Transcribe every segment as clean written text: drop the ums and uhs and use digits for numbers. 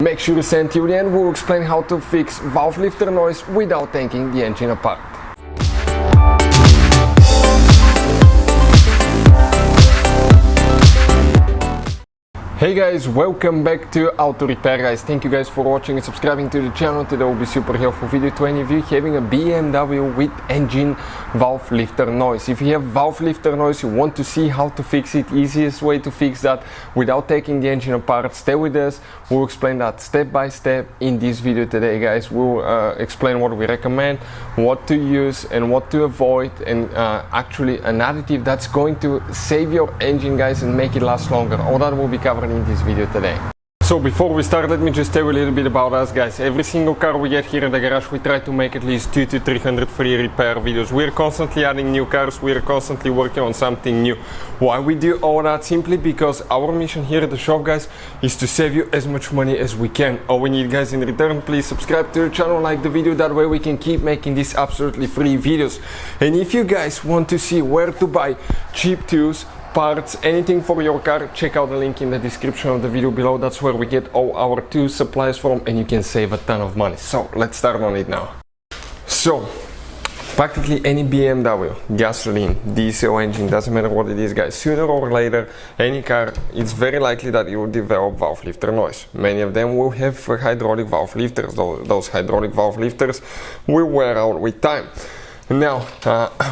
Make sure to stay until the end. We'll explain how to fix valve lifter noise without taking the engine apart. Hey guys, welcome back to Auto Repair guys. Thank you guys for watching and subscribing to the channel. Today will be super helpful video to any of you having a BMW with engine valve lifter noise. If you have valve lifter noise, you want to see how to fix it, easiest way to fix that without taking the engine apart, stay with us. We'll explain that step by step in this video today guys. We'll explain what we recommend, what to use and what to avoid, and actually an additive that's going to save your engine guys and make it last longer. All that will be covered in this video today. So before we start, let me just tell you a little bit about us guys. Every single car we get here in the garage, we try to make at least 200 to 300 free repair videos. We're constantly adding new cars, we're constantly working on something new. Why we do all that? Simply because our mission here at the shop guys is to save you as much money as we can. All we need guys in return, please subscribe to the channel, like the video, that way we can keep making these absolutely free videos. And if you guys want to see where to buy cheap tools, parts, anything for your car, check out the link in the description of the video below. That's where we get all our tool supplies from, and you can save a ton of money. So let's start on it now. So practically any BMW, gasoline, diesel engine, doesn't matter what it is guys, sooner or later, any car, it's very likely that you will develop valve lifter noise. Many of them will have hydraulic valve lifters. Those hydraulic valve lifters will wear out with time. Now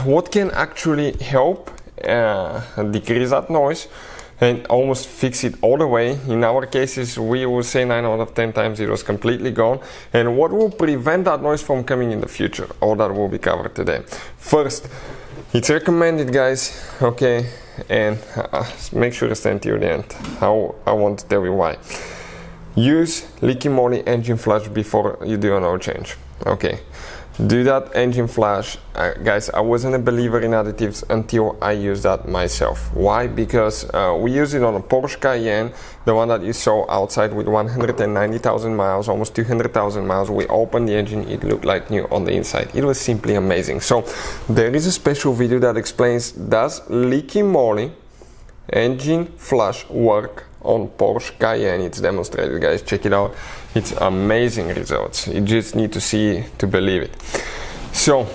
what can actually help decrease that noise and almost fix it all the way? In our cases, we will say 9 out of 10 times it was completely gone. And what will prevent that noise from coming in the future? All that will be covered today. First, it's recommended guys, okay, and make sure to stay until the end. I want to tell you why. Use leaky moly engine flush before you do an oil change. Okay, do that engine flush. Guys, I wasn't a believer in additives until I used that myself. Why? Because we use it on a Porsche Cayenne, the one that you saw outside with 190,000 miles, almost 200,000 miles. We opened the engine, it looked like new on the inside. It was simply amazing. So there is a special video that explains, does leaky moly engine flush work on Porsche Cayenne? It's demonstrated guys, check it out. It's amazing results. You just need to see to believe it. So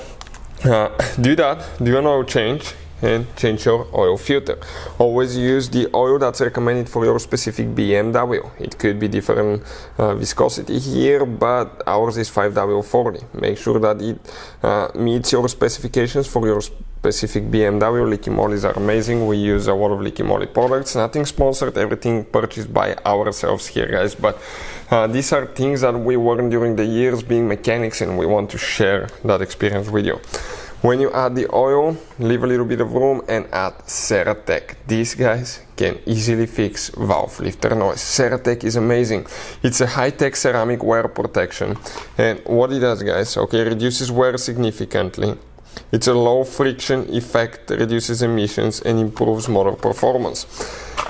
do that, do an oil change and change your oil filter. Always use the oil that's recommended for your specific BMW. It could be different viscosity here, but ours is 5W40. Make sure that it meets your specifications for your specific BMW. Leaky molys are amazing. We use a lot of leaky moly products. Nothing sponsored, everything purchased by ourselves here guys, but these are things that we learned during the years being mechanics, and we want to share that experience with you. When you add the oil, leave a little bit of room and add Ceratec. These guys can easily fix valve lifter noise. Ceratec is amazing. It's a high-tech ceramic wear protection, and what it does guys, okay, reduces wear significantly. It's a low friction effect, reduces emissions and improves motor performance.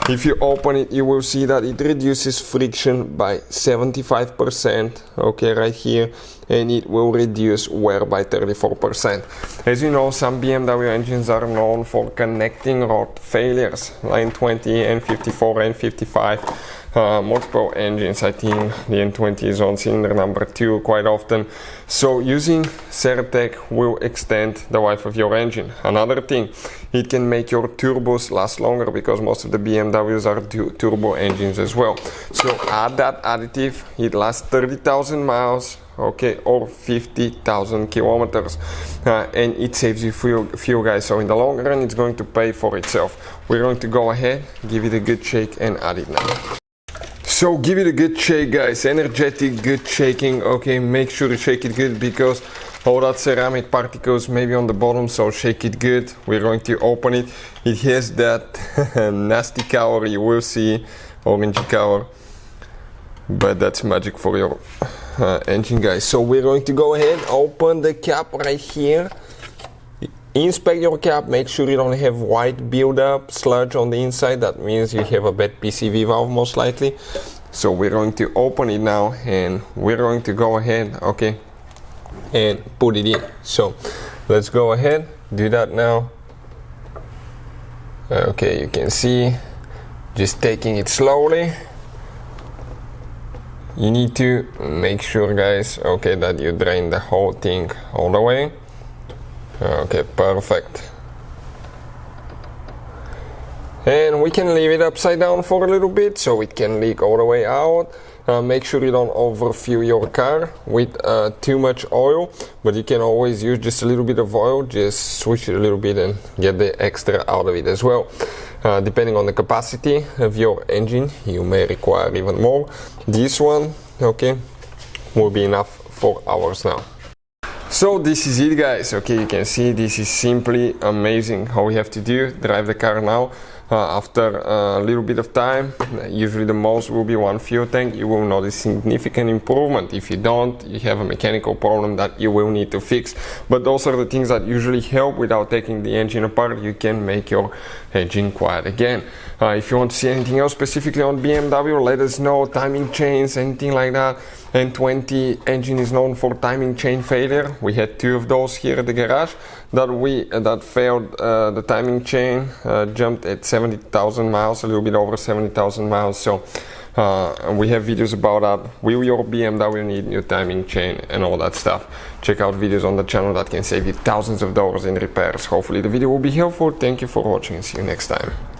If you open it, you will see that it reduces friction by 75%, okay, right here, and it will reduce wear by 34%. As you know, some BMW engines are known for connecting rod failures, line 20, N54, N55. Multiple engines, I think the N20 is on cylinder number 2 quite often. So using Ceratec will extend the life of your engine. Another thing, it can make your turbos last longer, because most of the BMWs are turbo engines as well. So add that additive, it lasts 30,000 miles, okay, or 50,000 kilometers, and it saves you fuel guys. So in the long run, it's going to pay for itself. We're going to go ahead, give it a good shake and add it now. So give it a good shake guys, energetic, good shaking, okay, make sure to shake it good because all that ceramic particles may be on the bottom, so shake it good. We're going to open it. It has that nasty color, you will see, orangey color, but that's magic for your engine guys. So we're going to go ahead, open the cap right here. Inspect your cap, make sure you don't have white buildup, sludge on the inside. That means you have a bad PCV valve most likely. So we're going to open it now and we're going to go ahead, okay, and put it in. So let's go ahead, do that now. Okay, you can see, just taking it slowly. you need to make sure, guys, okay, that you drain the whole thing all the way. Okay, perfect. And we can leave it upside down for a little bit so it can leak all the way out. Make sure you don't overfill your car with too much oil, but you can always use just a little bit of oil, just switch it a little bit and get the extra out of it as well. Depending on the capacity of your engine, you may require even more. This one, okay, will be enough for ours now. So this is it, guys. Okay, you can see this is simply amazing. All we have to do, drive the car now. After a little bit of time, usually the most will be one fuel tank, you will notice significant improvement. If you don't, you have a mechanical problem that you will need to fix. But those are the things that usually help without taking the engine apart. You can make your engine quiet again. If you want to see anything else specifically on BMW, let us know. Timing chains, anything like that. N20 engine is known for timing chain failure. We had 2 of those here at the garage that failed. The timing chain jumped at 70,000 miles, a little bit over 70,000 miles. So we have videos about that. Will your BMW need new timing chain and all that stuff? Check out videos on the channel that can save you thousands of dollars in repairs. Hopefully the video will be helpful. Thank you for watching and see you next time.